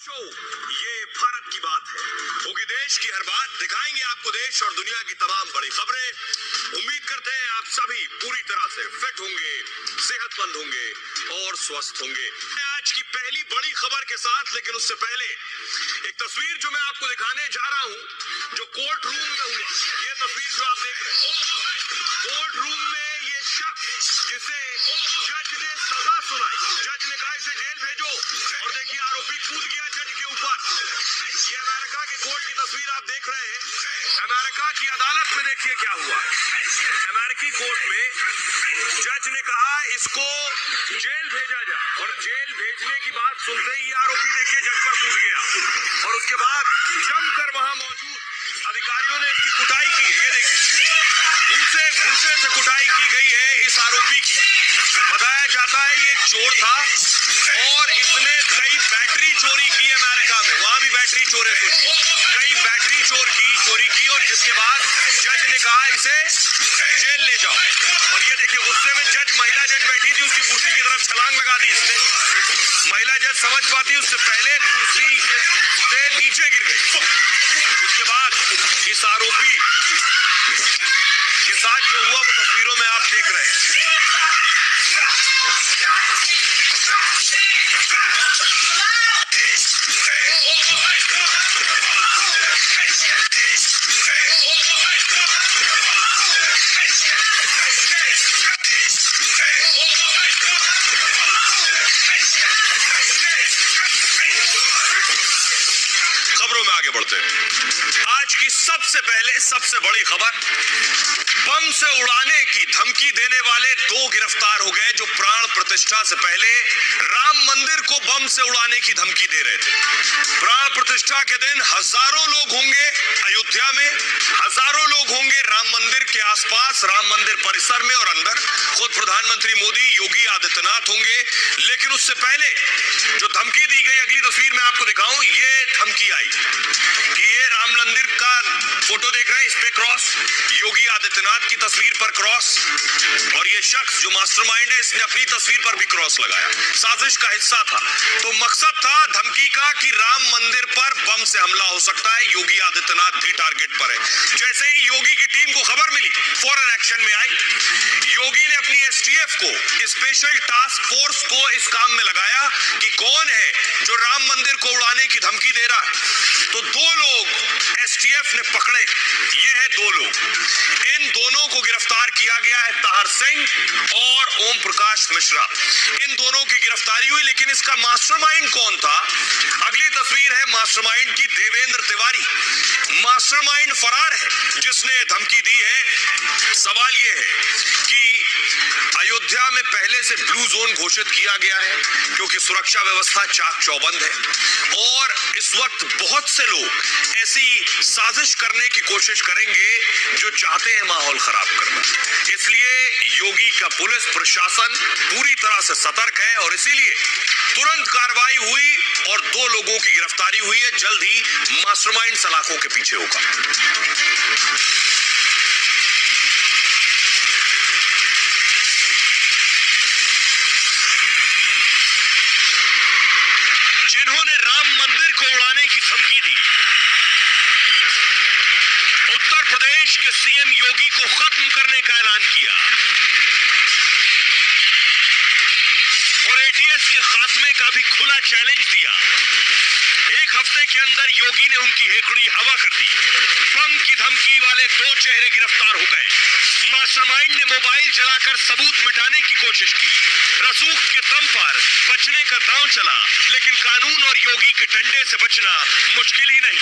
ये भारत की बात है, क्योंकि देश की हर बात दिखाएंगे आपको देश और दुनिया की तमाम बड़ी खबरें। उम्मीद करते हैं आप सभी पूरी तरह से फिट होंगे, सेहतमंद होंगे और स्वस्थ होंगे। आज की पहली बड़ी खबर के साथ, लेकिन उससे पहले एक तस्वीर जो मैं आपको दिखाने जा रहा हूं, जो कोर्ट रूम में हुआ। ये तस्वीर जो आप देख रहे हैं, कोर्ट रूम में ये शख्स जिसे जज ने सजा सुनाई, जज ने कहा इसे जेल भेजो, और देखिए आरोपी कूद गया जज के ऊपर। ये अमेरिका के कोर्ट की तस्वीर आप देख रहे हैं। अमेरिका की अदालत में देखिए क्या हुआ। अमेरिकी कोर्ट में जज ने कहा इसको जेल भेजा जाए, और जेल भेजने की बात सुनते ही आरोपी देखिए जज पर कूद गया, और उसके बाद जमकर वहां मौजूद अधिकारियों ने इसकी कुटाई की है। ये देखिए भूसे से कुटाई की गई है इस आरोपी की। बताया जाता है ये चोर था और इसने कई बैटरी चोरी की अमेरिका में, वहां भी बैटरी चोरी कई बैटरी चोरी की, और जिसके बाद जज ने कहा इसे जेल ले जाओ। और ये देखिए गुस्से में जज, महिला जज बैठी थी, उसकी कुर्सी की तरफ छलांग लगा दी इसने। महिला जज समझ पाती उससे पहले कुर्सी से नीचे गिर गई। उसके बाद इस आरोपी के साथ जो हुआ वो तस्वीरों में आप देख रहे हैं। खबरों में आगे बढ़ते हैं। आज की सबसे पहले सबसे बड़ी खबर, बम से उड़ाने की धमकी देने वाले 2 गिरफ्तार हो गए जो प्राण प्रतिष्ठा से पहले राम मंदिर को बम से उड़ाने की धमकी दे रहे थे। प्राण प्रतिष्ठा के दिन हजारों लोग होंगे अयोध्या में, हजारों लोग होंगे राम मंदिर के आसपास, राम मंदिर परिसर में और अंदर। खुद प्रधानमंत्री मोदी, योगी आदित्यनाथ होंगे। लेकिन उससे पहले जो धमकी दी गई, अगली तस्वीर में आपको दिखाऊं, ये धमकी आई कि ये राम मंदिर का फोटो देख रहे हैं, इस पे क्रॉस, योगी आदित्यनाथ की तस्वीर पर क्रॉस, और ये शख्स जो मास्टरमाइंड है इसने अपनी तस्वीर पर भी क्रॉस लगाया। साजिश का हिस्सा था। तो मकसद था धमकी का कि राम मंदिर पर बम से हमला हो सकता है, योगी आदित्यनाथ भी टारगेट पर है। जैसे ही योगी की टीम को खबर मिली, फौरन एक्शन में आई। योगी ने अपनी एसटीएफ को, स्पेशल टास्क फोर्स को इस काम में लगाया कि कौन है जो राम मंदिर को उड़ाने की धमकी दे रहा है। तो 2 लोग एसटीएफ ने पकड़े। ये है 2 लोग। इन दोनों को गिरफ्तार किया गया है, ताहर सिंह और ओम प्रकाश मिश्रा। इन दोनों की गिरफ्तारी हुई। लेकिन इसका मास्टरमाइंड कौन था? अगली तस्वीर है मास्टरमाइंड की, देवेंद्र तिवारी। मास्टरमाइंड फरार है जिसने धमकी दी है। सवाल यह है कि अयोध्या में पहले से ब्लू जोन घोषित किया गया है क्योंकि सुरक्षा व्यवस्था चाक चौबंद है, और इस वक्त बहुत से लोग ऐसी साजिश करने की कोशिश करेंगे जो चाहते हैं माहौल खराब करना। इसलिए योगी का पुलिस प्रशासन पूरी तरह से सतर्क है, और इसीलिए तुरंत कार्रवाई हुई और 2 लोगों की गिरफ्तारी हुई है। जल्द ही मास्टरमाइंड सलाखों के पीछे होगा। जिन्होंने राम मंदिर को उड़ाने की धमकी दी, उत्तर प्रदेश के सीएम योगी को खत्म करने का ऐलान किया और एटीएस के खात्मे का भी खुला चैलेंज दिया। 1 हफ्ते के अंदर योगी ने उनकी हेकड़ी हवा कर दी। बम की धमकी वाले 2 चेहरे गिरफ्तार हो गए। मास्टरमाइंड ने मोबाइल जलाकर सबूत मिटाने की कोशिश की। रसूख के दम पर बचने का दांव चला, लेकिन कानून और योगी के डंडे से बचना मुश्किल ही नहीं,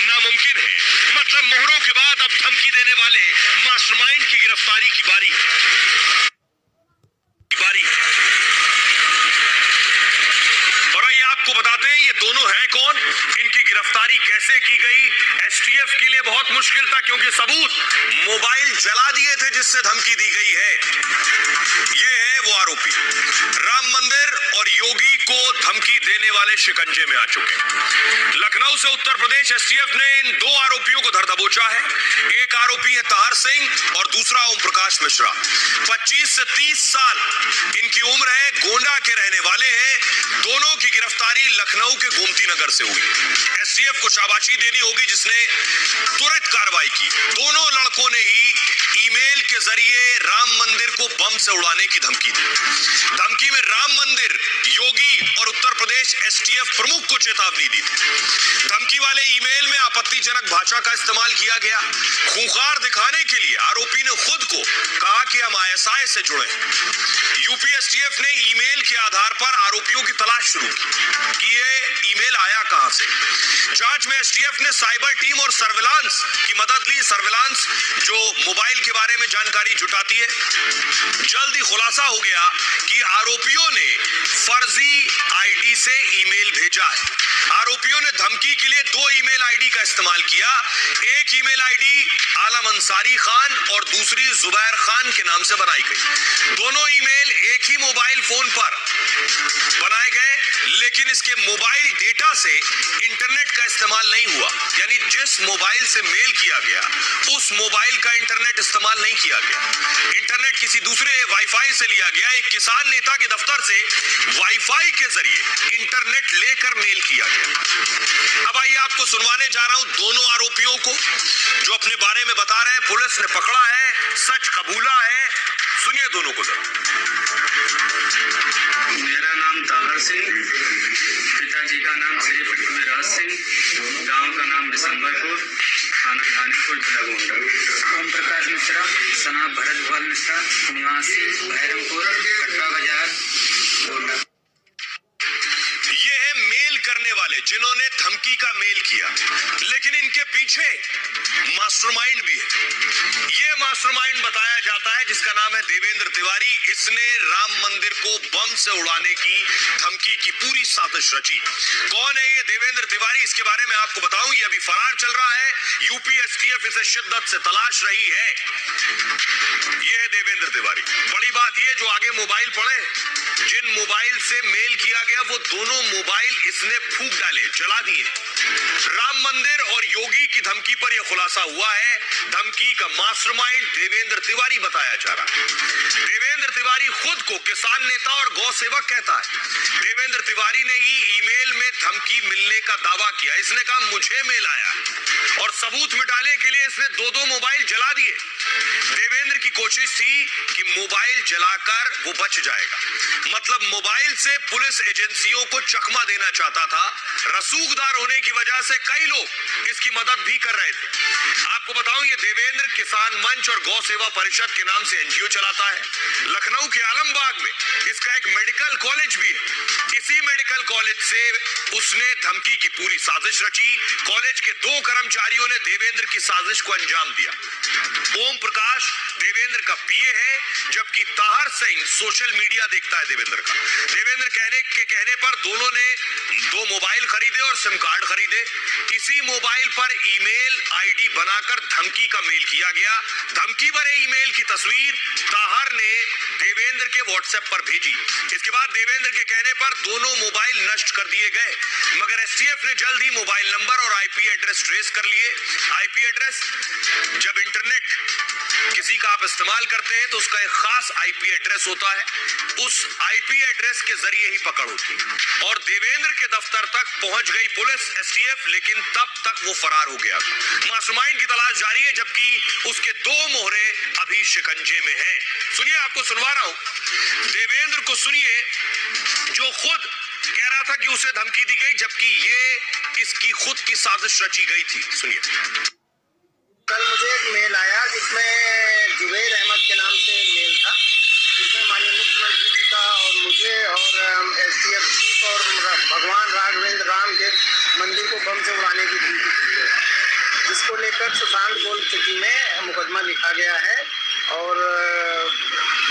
नामुमकिन है। मतलब मोहरों के बाद अब धमकी देने वाले मास्टरमाइंड की गिरफ्तारी की बारी है। और आइए आपको बताते हैं ये दोनों हैं कौन, इनकी गिरफ्तारी कैसे की गई। एसटीएफ के लिए बहुत मुश्किल था क्योंकि सबूत, मोबाइल जला दिए थे जिससे धमकी दी गई है। ये है वो आरोपी। राम मंदिर और योगी को धमकी देने वाले शिकंजे में आ चुके हैं। लखनऊ से उत्तर प्रदेश एसटीएफ ने इन दो आरोपियों को धर दबोचा है। एक आरोपी है ताहर सिंह और दूसरा ओम प्रकाश मिश्रा। 25 से 30 साल इनकी उम्र है, गोंडा के रहने वाले हैं। दोनों की गिरफ्तारी लखनऊ के गोमती नगर से हुई। एसटीएफ को शाबाशी देनी होगी जिसने तुरंत कार्रवाई की। दोनों लड़कों ने ही ईमेल के जरिए राम मंदिर को बम से उड़ाने की धमकी दी। धमकी में राम मंदिर, योगी और उत्तर प्रदेश एसटीएफ प्रमुख को चेतावनी दी थी। धमकी वाले ईमेल में आपत्तिजनक भाषा का इस्तेमाल किया गया। खूंखार दिखाने के लिए आरोपी ने खुद को कहा कि हम आईएसआई से जुड़े हैं। यूपी एसटीएफ ने ईमेल के आधार पर आरोपियों की तलाश शुरू की कि ये ईमेल आया कहां से। जांच में एसटीएफ ने साइबर टीम और सर्विलांस की मदद ली। सर्विलांस जो मोबाइल के बारे में जानकारी जुटाती है। जल्द ही खुलासा हो गया कि आरोपियों ने फर्जी आईडी से ईमेल भेजा है। आरोपियों ने धमकी के लिए दो ईमेल आईडी का इस्तेमाल किया। एक ईमेल आईडी आलम अंसारी खान और दूसरी जुबैर खान के नाम से बनाई गई। दोनों ईमेल एक ही मोबाइल फोन पर बनाए गए, लेकिन इसके मोबाइल डेटा से इंटरनेट का इस्तेमाल नहीं हुआ। यानी जिस मोबाइल से मेल किया गया उस मोबाइल का इंटरनेट इस्तेमाल नहीं किया गया। इंटरनेट किसी दूसरे वाईफाई से लिया गया। एक किसान नेता के दफ्तर से वाईफाई के जरिए इंटरनेट लेकर मेल किया गया। अब आइए आपको सुनवाने जा रहा हूं दोनों आरोपियों को जो अपने बारे में बता रहे हैं। पुलिस ने पकड़ा है, सच कबूला है। सुनिए दोनों को जरा। मेरा नाम ताहर सिंह, पिताजी का नाम श्री पृथ्वीराज सिंह, गांव का नाम बिशंबरपुर, थाना घानीपुर, जिला गोंडा। ओम प्रकाश मिश्रा, सना भरतभुवन मिश्रा, निवासी भैरमपुर, कटरा बाजार, गोंडा। ये है मेल करने वाले जिन्होंने धमकी का मेल किया, लेकिन इनके पीछे मास्टरमाइंड भी है। ये मास्टरमाइंड बताया जाता है जिसका नाम है देवेंद्र तिवारी। इसने राम मंदिर को बम से उड़ाने की धमकी की पूरी साजिश रची। कौन है ये देवेंद्र तिवारी, इसके बारे में आपको बताऊं। ये अभी फरार चल रहा है। यूपी एसटीएफ इसे शिद्दत से तलाश रही है। ये है देवेंद्र तिवारी। बड़ी बात ये जो आगे मोबाइल पड़े, जिन मोबाइल से मेल किया गया वो दोनों मोबाइल इसने फूंक डाले, जला दिए। राम मंदिर और योगी की धमकी पर यह खुलासा हुआ है। धमकी का मास्टरमाइंड देवेंद्र तिवारी बताया जा रहा है। देवेंद्र तिवारी खुद को किसान नेता और गौ सेवक कहता है। देवेंद्र तिवारी ने ही ईमेल में धमकी मिलने का दावा किया। इसने कहा मुझे मेल आया और सबूत मिटाने के लिए इसने दो मोबाइल जला दिए। देवेंद्र की कोशिश थी कि मोबाइल जलाकर वो बच जाएगा। मतलब मोबाइल से पुलिस एजेंसियों को चकमा देना चाहता था। रसूखदार होने की वजह से कई लोग इसकी मदद भी कर रहे थे। आपको बताऊं ये देवेंद्र किसान मंच और गौ सेवा परिषद के नाम से एनजीओ चलाता है। लखनऊ के आलमबाग में इसका एक मेडिकल कॉलेज भी है। इसी मेडिकल कॉलेज से उसने धमकी की पूरी साजिश रची। कॉलेज के दो कर्मचारियों ने देवेंद्र की साजिश को अंजाम दिया। ओम प्रकाश देवेंद्र का पीए है, जबकि ताहर सिंह सोशल मीडिया देखता है देवेंद्र का। देवेंद्र कहने पर दोनों ने दो मोबाइल खरीदे और सिम कार्ड खरीदे। इसी मोबाइल पर ईमेल आईडी बनाकर धमकी का मेल किया गया। धमकी भरे ईमेल की तस्वीर ताहर ने देवेंद्र के व्हाट्सएप पर भेजी। इसके बाद देवेंद्र के कहने पर दोनों मोबाइल नष्ट कर दिए गए, मगर एसटीएफ ने जल्द ही मोबाइल नंबर और आईपी एड्रेस ट्रेस कर लिए। आईपी एड्रेस, जब इंटरनेट किसी का आप इस्तेमाल करते हैं तो उसका एक खास आईपी एड्रेस होता है। उस आईपी एड्रेस के जरिए ही पकड़ होती है। और देवेंद्र के दफ्तर तक पहुंच गई पुलिस एसटीएफ, लेकिन तब तक वो फरार हो गया। मास्टरमाइंड की तलाश जारी है, जबकि उसके दो मोहरे अभी शिकंजे में हैं। सुनिए, आपको सुनवा रहा हूं। देवेंद्र को सुनिए जो खुद कह रहा था कि उसे धमकी दी गई, जबकि ये इसकी खुद की साजिश रची गई थी। सुनिए। कल मुझे एक मेल आया जिसमें जुबैर अहमद के नाम से मेल था, जिसमें माननीय मुख्यमंत्री जी का और मुझे और एसटीएफ चीफ और भगवान राघवेंद्र राम के मंदिर को बम से उड़ाने की धमकी दी है, जिसको लेकर सुशांत गोल्ड सिटी में मुकदमा लिखा गया है। और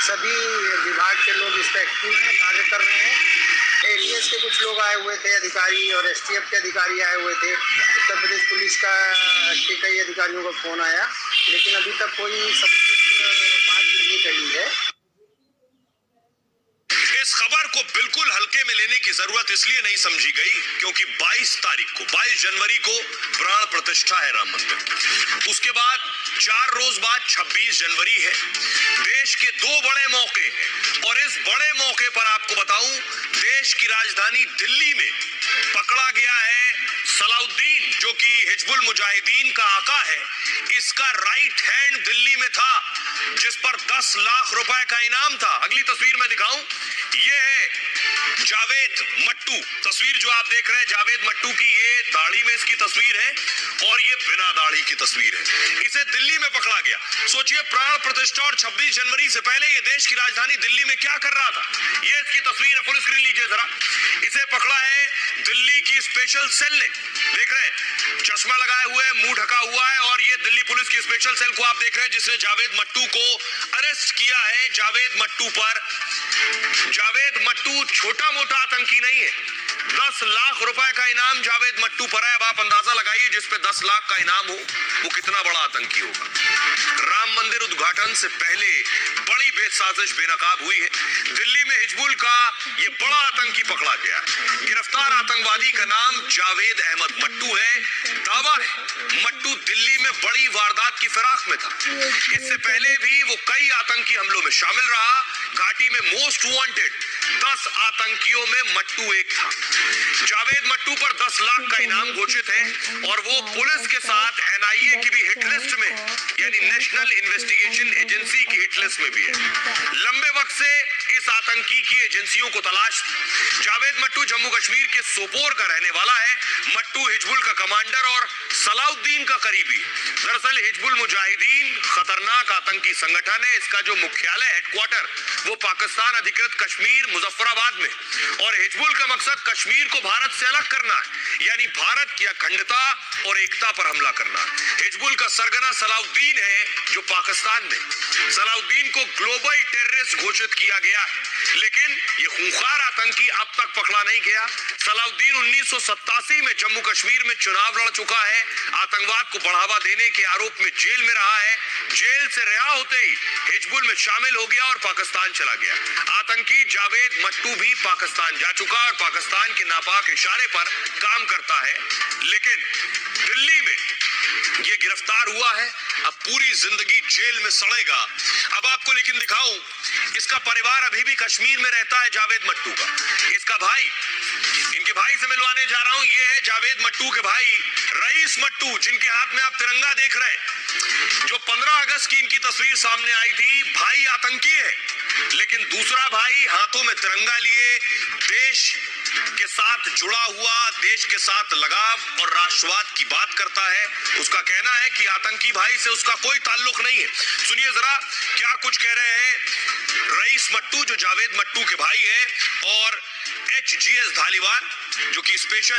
सभी विभाग के लोग इस पर एक्टिव हैं, कार्य कर रहे हैं। एटीएस के कुछ लोग आए हुए थे, अधिकारी, और एसटीएफ के अधिकारी आए हुए थे। उत्तर प्रदेश पुलिस के कई अधिकारियों का फोन आया, लेकिन अभी तक कोई सब्सिट बात नहीं कही है। इस खबर को बिल्कुल हल्के बात इसलिए नहीं समझी गई क्योंकि 22 जनवरी को प्राण प्रतिष्ठा है राम मंदिर की। उसके बाद 4 रोज बाद 26 जनवरी है। देश के 2 बड़े मौके हैं और इस बड़े मौके पर आपको बताऊं, देश की राजधानी दिल्ली में पकड़ा गया है सलाउद्दीन, जो कि हिजबुल मुजाहिदीन का आका है। इसका राइट हैंड दिल्ली में था, जिस पर 10 लाख रुपए का इनाम था। अगली तस्वीर में दिखाऊं, ये है जावेद मट्टू। तस्वीर जो आप देख रहे हैं जावेद मट्टू की, ये दाढ़ी में इसकी तस्वीर है और ये बिना दाढ़ी की तस्वीर है। इसे दिल्ली में पकड़ा गया। सोचिए, प्राण प्रतिष्ठा और 26 जनवरी से पहले ये देश की राजधानी दिल्ली में क्या कर रहा था। ये इसकी तस्वीर है, फुल स्क्रीन लीजिए जरा। इसे पकड़ा है दिल्ली की स्पेशल सेल ने। देख रहे हैं, चश्मा लगाए हुए, मुंह ढका हुआ है और ये दिल्ली पुलिस की स्पेशल सेल को आप देख रहे हैं, जिसने जावेद मट्टू को अरेस्ट किया है। जावेद मट्टू छोटा मोटा आतंकी नहीं है। 10 लाख रुपए का इनाम जावेद मट्टू पर है। अब आप अंदाजा लगाइए, जिस पे 10 लाख का इनाम हो वो कितना बड़ा आतंकी होगा। राम मंदिर उद्घाटन से पहले बड़ी बेसाजिश बेनकाब हुई है। दिल्ली में हिजबुल का ये बड़ा आतंकी पकड़ा गया है। गिरफ्तार आतंकवादी का नाम जावेद अहमद मट्टू है। दावा है मट्टू दिल्ली में बड़ी वारदात की फिराक में था। इससे पहले भी वो कई आतंकी हमलों में शामिल रहा। घाटी में मोस्ट वांटेड 10 आतंकियों में मट्टू एक था। जावेद मट्टू पर 10 लाख का इनाम घोषित है और वो पुलिस के साथ एनआईए की भी हिट लिस्ट में, यानी नेशनल इन्वेस्टिगेशन एजेंसी की हिट लिस्ट में भी है। लंबे वक्त से इस आतंकी की एजेंसियों को तलाश थी। जावेद मट्टू जम्मू कश्मीर के सोपोर का रहने वाला है। मट्टू हिजबुल का कमांडर और सलाउद्दीन का करीबी। दरअसल हिजबुल मुजाहिदीन खतरनाक आतंकी संगठन है। इसका जो मुख्यालय हेडक्वार्टर वो पाकिस्तान अधिकृत कश्मीर मुजफ्फराबाद में, और हिजबुल का मकसद कश्मीर को भारत से अलग करना है, यानी भारत की अखंडता और एकता पर हमला करना। हिजबुल का सरगना सलाउद्दीन है, जो पाकिस्तान में। सलाउद्दीन को ग्लोबल टेररिस्ट घोषित किया गया है, लेकिन ये खूंखार आतंकी अब तक पकड़ा नहीं गया। सलाउद्दीन 1987 में जम्मू कश्मीर में चुनाव लड़ चुका है। आतंकवाद को बढ़ावा देने के आरोप में जेल में रहा है। जेल से रिहा होते ही हिजबुल में शामिल हो गया और पाकिस्तान चला गया। आतंकी जावेद मट्टू भी पाकिस्तान जा चुका और पाकिस्तान के नापाक इशारे पर काम करता है, लेकिन दिल्ली में ये गिरफ्तार हुआ है। अब पूरी जिंदगी जेल में सड़ेगा। अब आपको लेकिन दिखाऊं, इसका परिवार अभी भी कश्मीर में रहता है। जावेद मट्टू का इसका भाई, इनके भाई से मिलवाने जा रहा हूं। ये है जावेद मट्टू के भाई रईस मट्टू, जिनके हाथ में आप तिरंगा देख रहे हैं। जो 15 अगस्त की इनकी तस्वीर सामने आई थी, भाई आतंकी है, लेकिन दूसरा भाई हाथों में तिरंगा लिए देश के साथ जुड़ा हुआ, देश के साथ लगाव और राष्ट्रवाद की बात करता है। उसका कहना है कि आतंकी भाई से उसका कोई ताल्लुक नहीं है। सुनिए जरा क्या कुछ कह रहे हैं रईस मट्टू, जो जावेद मट्टू के भाई है, और HGS धालीवाल, जो कि स्पेशल